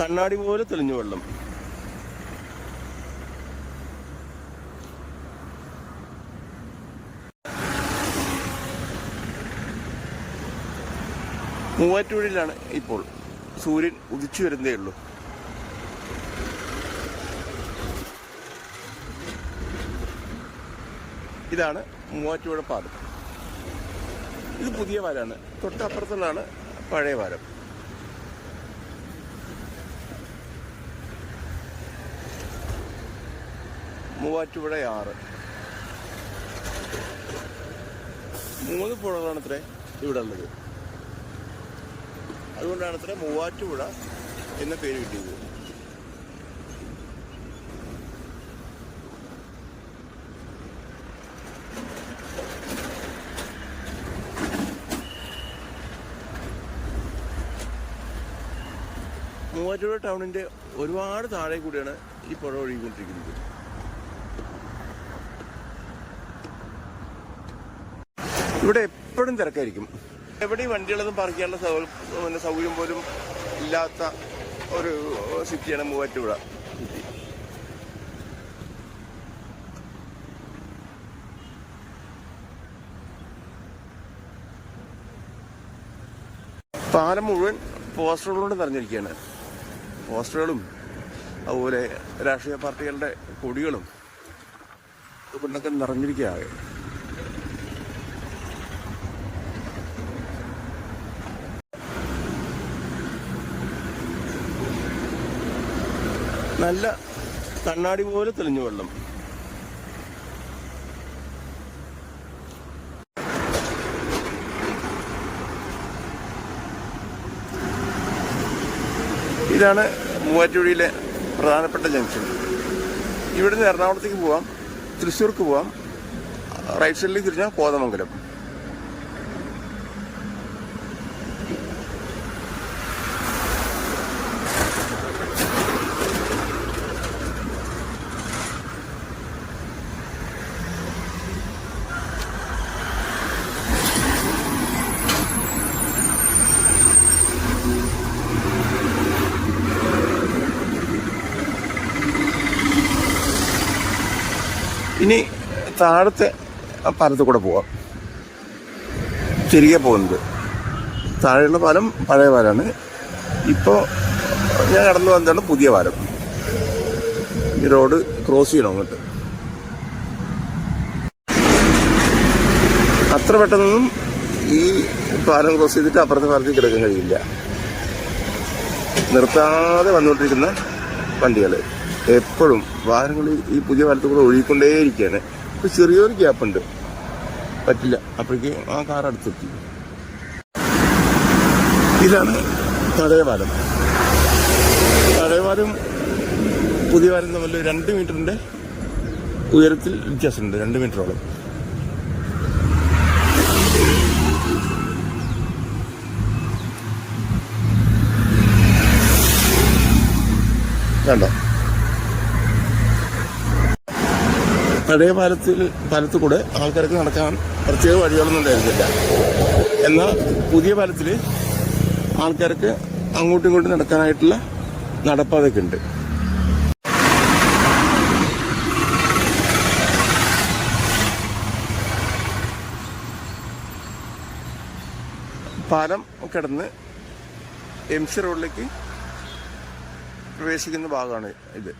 കണ്ണാടി പോലെ തെളിഞ്ഞു വെള്ളം. മൂവാറ്റുപുഴയിലാണ് ഇപ്പോൾ. സൂര്യൻ ഉദിച്ചു വരുന്നേ ഉള്ളൂ. ഇതാണ് മൂവാറ്റുപുഴ പാലം. ഇത് പുതിയ പാലമാണ്. തൊട്ടപ്പുറത്തുള്ളതാണ് പഴയ പാലം. മൂവാറ്റുപുഴ 6. 3 പുഴകളാണ് ഇത്ര ഇവിടെ ഉള്ളത്. അതുകൊണ്ടാണ് ഇത്ര മൂവാറ്റുപുഴ എന്ന പേര് കിട്ടിയത്. മൂവാറ്റുപുഴ ടൗണിൻ്റെ ഒരുപാട് താഴെ കൂടിയാണ് ഈ പുഴ ഒഴുകിക്കൊണ്ടിരിക്കുന്നത്. ഇവിടെ എപ്പോഴും തിരക്കായിരിക്കും. എവിടെയും വണ്ടികളൊന്നും പാർക്ക് ചെയ്യാനുള്ള സൗകര്യം പോലും ഇല്ലാത്ത ഒരു സിറ്റിയാണ് മൂവാറ്റുപുഴ സിറ്റി. പാലം മുഴുവൻ പോസ്റ്ററുകളോട് നിറഞ്ഞിരിക്കുകയാണ്. പോസ്റ്ററുകളും അതുപോലെ രാഷ്ട്രീയ പാർട്ടികളുടെ കൊടികളും കൊണ്ടൊക്കെ നിറഞ്ഞിരിക്കുകയാകെ. നല്ല കണ്ണാടി പോലെ തെളിഞ്ഞു വെള്ളം. ഇതാണ് മൂവാറ്റുപുഴയിലെ പ്രധാനപ്പെട്ട ജംഗ്ഷൻ. ഇവിടുന്ന് എറണാകുളത്തേക്ക് പോവാം, തൃശ്ശൂർക്ക് പോവാം, റൈറ്റ് സൈഡിലേക്ക് തിരിഞ്ഞാൽ കോതമംഗലം. ഇനി താഴത്തെ പാലത്തിൽ കൂടെ പോവാം. തിരികെ പോകുന്നത് താഴെയുള്ള പാലം പഴയ പാലമാണ്. ഇപ്പോൾ ഞാൻ കടന്നു വന്നതാണ് പുതിയ പാലം. ഈ റോഡ് ക്രോസ് ചെയ്യണം അങ്ങോട്ട്. അത്ര പെട്ടെന്നൊന്നും ഈ പാലം ക്രോസ് ചെയ്തിട്ട് അപ്പുറത്തെ പാലത്തിൽ കിടക്കാൻ കഴിയില്ല. നിർത്താതെ വന്നുകൊണ്ടിരിക്കുന്ന വണ്ടികൾ, എപ്പോഴും വാഹനങ്ങൾ ഈ പുതിയ പാലത്തിൽ കൂടെ ഒഴുകിക്കൊണ്ടേയിരിക്കുകയാണ്. ഇപ്പോൾ ചെറിയൊരു ഗ്യാപ്പുണ്ട്, പറ്റില്ല. അപ്പോഴേക്ക് ആ കാർ അടുത്തെത്തി. ഇതാണ് പഴയ പാലം. പഴയ പാലം പുതിയ പാലം തമ്മിൽ 2 മീറ്ററിൻ്റെ ഉയരത്തിൽ വ്യത്യാസമുണ്ട്, 2 മീറ്ററോളം. കണ്ടോ? പഴയ പാലത്തിൽ കൂടെ ആൾക്കാർക്ക് നടക്കാൻ പ്രത്യേക വഴികളൊന്നും ഉണ്ടായിരുന്നില്ല. എന്നാൽ പുതിയ പാലത്തിൽ ആൾക്കാർക്ക് അങ്ങോട്ടും ഇങ്ങോട്ടും നടക്കാനായിട്ടുള്ള നടപ്പാതൊക്കെ ഉണ്ട്. പാലം കിടന്ന് MC റോഡിലേക്ക് പ്രവേശിക്കുന്ന ഭാഗമാണ് ഇത്.